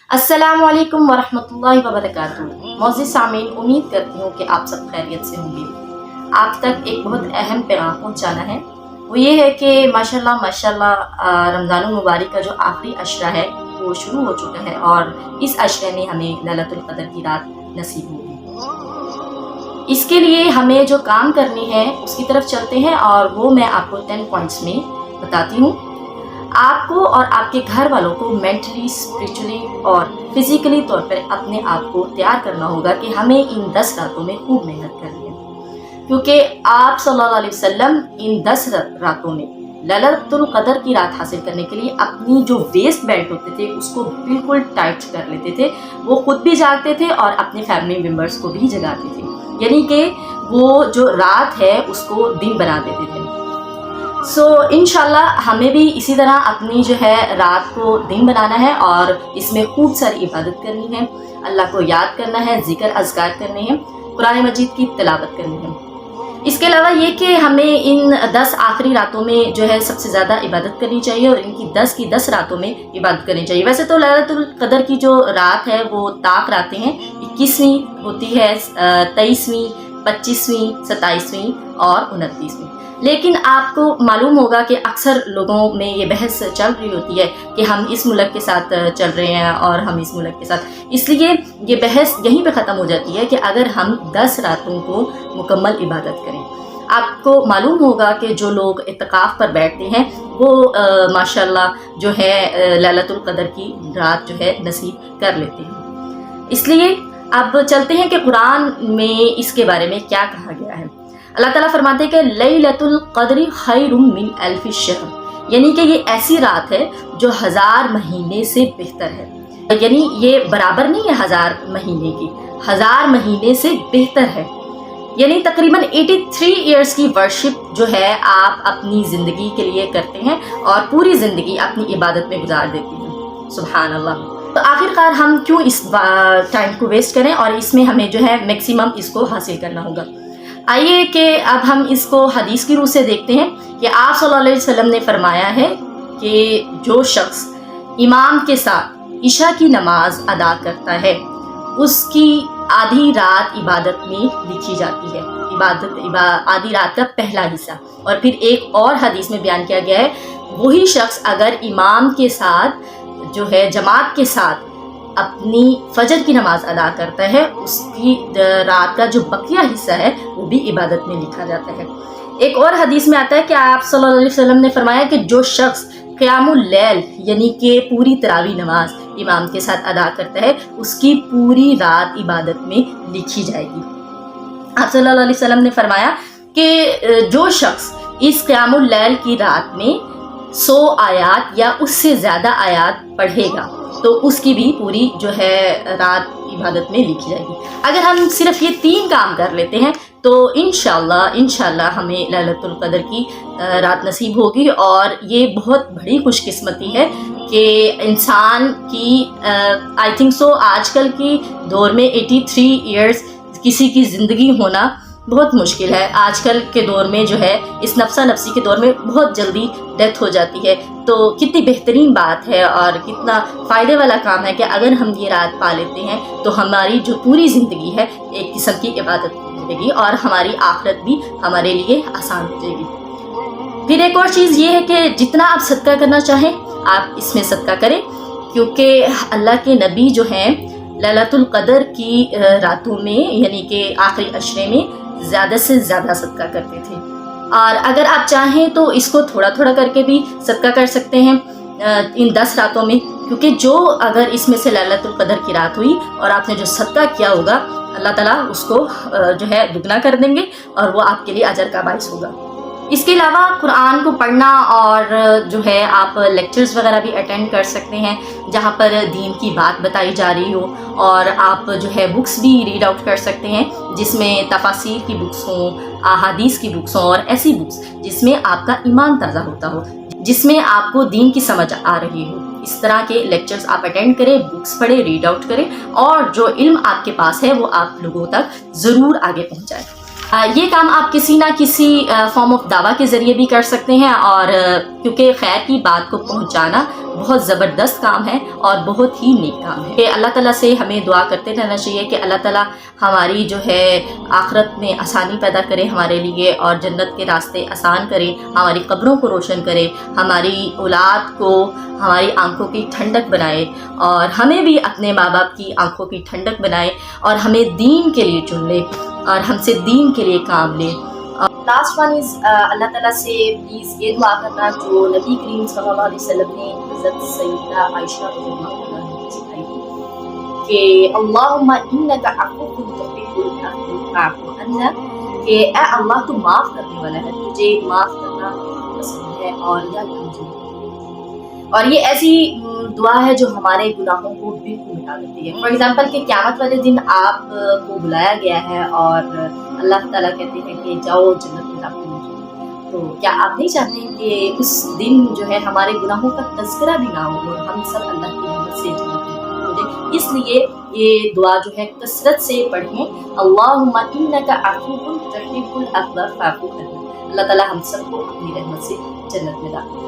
अस्सलाम वालेकुम वरहमतुल्लाहि वबरकातुहू। मौजूद सामीन, उम्मीद करती हूँ कि आप सब खैरियत से होंगे। आप तक एक बहुत अहम पैगाम पहुँचाना है। वो ये है कि माशाल्लाह माशाल्लाह रमज़ानुल मुबारक का जो आखिरी अशरा है वो शुरू हो चुका है और इस अशरे में हमें लैलतुल क़द्र की रात नसीब होगी। इसके लिए हमें जो काम करनी है उसकी तरफ चलते हैं और वो मैं आपको 10 पॉइंट्स में बताती हूँ। आपको और आपके घर वालों को मेंटली, स्पिरिचुअली और फिजिकली तौर पर अपने आप को तैयार करना होगा कि हमें इन 10 रातों में खूब मेहनत करनी है, क्योंकि आप सल्लल्लाहु अलैहि वसल्लम इन 10 रातों में लैलतुल क़द्र की रात हासिल करने के लिए अपनी जो वेस्ट बेल्ट होते थे उसको बिल्कुल टाइट कर लेते थे। वो खुद भी जागते थे और अपने फैमिली मेम्बर्स को भी जगाते थे, यानी कि वो जो रात है उसको दिन बना देते थे। इंशाल्लाह हमें भी इसी तरह अपनी जो है रात को दिन बनाना है और इसमें खूब सारी इबादत करनी है, अल्लाह को याद करना है, जिक्र अज़कार करने हैं, कुरान मजीद की तिलावत करनी है। इसके अलावा ये कि हमें इन 10 आखिरी रातों में जो है सबसे ज़्यादा इबादत करनी चाहिए और इनकी 10 की 10 रातों में इबादत करनी चाहिए। वैसे तो लैलतुल क़द्र की जो रात है वो ताक रातें हैं, 21वीं होती है, 23वीं, 25वीं, 27वीं और 29वीं। लेकिन आपको मालूम होगा कि अक्सर लोगों में ये बहस चल रही होती है कि हम इस मुल्क के साथ चल रहे हैं और हम इस मुल्क के साथ, इसलिए ये बहस यहीं पे ख़त्म हो जाती है कि अगर हम 10 रातों को मुकम्मल इबादत करें। आपको मालूम होगा कि जो लोग इत्तिकाफ़ पर बैठते हैं वो माशाल्लाह जो है लैलतुल क़द्र की रात जो है नसीब कर लेते हैं। इसलिए अब चलते हैं कि कुरान में इसके बारे में क्या कहा गया है। अल्लाह ताला फरमाते हैं कि लैलतुल क़द्रि खैरुम मिन अल्फि शहर, यानी कि ये ऐसी रात है जो 1000 महीने से बेहतर है। यानी ये बराबर नहीं है 1000 महीने की, 1000 महीने से बेहतर है। यानी तकरीबन 83 इयर्स की वर्शिप जो है आप अपनी ज़िंदगी के लिए करते हैं और पूरी ज़िंदगी अपनी इबादत में गुजार देते हैं। सुभान अल्लाह। तो आखिरकार हम क्यों इस टाइम को वेस्ट करें और इसमें हमें जो है मैक्सिमम इसको हासिल करना होगा। आइए कि अब हम इसको हदीस की रूह से देखते हैं कि आप सल्लल्लाहु अलैहि वसल्लम ने फरमाया है कि जो शख्स इमाम के साथ इशा की नमाज अदा करता है उसकी आधी रात इबादत में लिखी जाती है। आधी रात का पहला हिस्सा। और फिर एक और हदीस में बयान किया गया है, वही शख्स अगर इमाम के साथ जो है जमात के साथ अपनी फजर की नमाज अदा करता है उसकी रात का जो बकिया हिस्सा है वो भी इबादत में लिखा जाता है। एक और हदीस में आता है कि आप सल्लल्लाहु अलैहि वसल्लम ने फरमाया कि जो शख्स क़ियामुल लैल यानी कि पूरी तरावी नमाज इमाम के साथ अदा करता है उसकी पूरी रात इबादत में लिखी जाएगी। आप सल्लल्लाहु अलैहि वसल्लम ने फरमाया कि जो शख्स इस क़ियामुल लैल की रात में 100 आयात या उससे ज़्यादा आयात पढ़ेगा तो उसकी भी पूरी जो है रात इबादत में लिखी जाएगी। अगर हम सिर्फ ये 3 काम कर लेते हैं तो इंशाल्लाह हमें लैलतुल क़द्र की रात नसीब होगी। और ये बहुत बड़ी खुशकिस्मती है कि इंसान की आई थिंक सो आजकल की दौर में 83 इयर्स किसी की ज़िंदगी होना बहुत मुश्किल है। आजकल के दौर में जो है इस नफ्सा नफ्सी के दौर में बहुत जल्दी डेथ हो जाती है। तो कितनी बेहतरीन बात है और कितना फ़ायदे वाला काम है कि अगर हम ये रात पा लेते हैं तो हमारी जो पूरी ज़िंदगी है एक किस्म की इबादत हो जाएगी और हमारी आखिरत भी हमारे लिए आसान हो जाएगी। फिर एक और चीज़ ये है कि जितना आप सदका करना चाहें आप इसमें सदका करें, क्योंकि अल्लाह के नबी जो हैं लैलतुल क़द्र की रातों में यानी कि आखिरी अशरे में ज़्यादा से ज़्यादा सदका करते थे। और अगर आप चाहें तो इसको थोड़ा थोड़ा करके भी सदका कर सकते हैं इन 10 रातों में, क्योंकि जो अगर इसमें से लैलतुल क़द्र की रात हुई और आपने जो सदका किया होगा अल्लाह ताला उसको जो है दुगना कर देंगे और वो आपके लिए अजर का बाइस होगा। इसके अलावा कुरान को पढ़ना और जो है आप लेक्चर्स वगैरह भी अटेंड कर सकते हैं जहाँ पर दीन की बात बताई जा रही हो, और आप जो है बुक्स भी रीड आउट कर सकते हैं जिसमें तफासीर की बुक्स हों, अहादीस की बुक्स हों और ऐसी बुक्स जिसमें आपका ईमान ताज़ा होता हो, जिसमें आपको दीन की समझ आ रही हो। इस तरह के लेक्चर्स आप अटेंड करें, बुक्स पढ़ें, रीड आउट करें और जो इल्म आपके पास है वो आप लोगों तक ज़रूर आगे पहुँचाएं। یہ کام آپ کسی نہ کسی فارم آف دعویٰ کے ذریعے بھی کر سکتے ہیں، اور کیونکہ خیر کی بات کو پہنچانا بہت زبردست کام ہے اور بہت ہی نیک کام ہے. کہ اللہ تعالیٰ سے ہمیں دعا کرتے رہنا چاہیے کہ اللہ تعالیٰ ہماری جو ہے آخرت میں آسانی پیدا کرے ہمارے لیے، اور جنت کے راستے آسان کرے، ہماری قبروں کو روشن کرے، ہماری اولاد کو ہماری آنکھوں کی ٹھنڈک بنائے، اور ہمیں بھی اپنے ماں باپ کی آنکھوں کی ٹھنڈک بنائے، اور ہمیں دین کے لیے چن لے اور ہم سے دین کے لیے کام لے. لاسٹ ون از اللہ تعالیٰ سے پلیز یہ دعا کرنا جو نبی کریم صلی اللہ علیہ وسلم نے حضرت سیدہ عائشہ رضی اللہ عنہا کو سکھائی تھی کہ اللہم انک عفو تحب العفو فاعف عنا، کہ اے اللہ تو معاف کرنے والا ہے، تجھے معاف کرنا پسند ہے، اور یا مجھے. اور یہ ایسی دعا ہے جو ہمارے گناہوں کو بالکل مٹا دیتی ہے. فار ایگزامپل کہ قیامت والے دن آپ کو بلایا گیا ہے اور اللہ تعالیٰ کہتے ہیں کہ جاؤ جنت میں داخل ہو جاؤ، تو کیا آپ نہیں چاہتے کہ اس دن جو ہے ہمارے گناہوں کا تذکرہ بھی نہ ہو اور ہم سب اللہ کی رحمت سے جنت میں داخل ہو جائیں؟ اس لیے یہ دعا جو ہے کثرت سے پڑھیں. اللہم انک عفو تحب العفو فاعف عنا. اللہ تعالیٰ ہم سب کو اپنی رحمت سے جنت میں داخل کرے.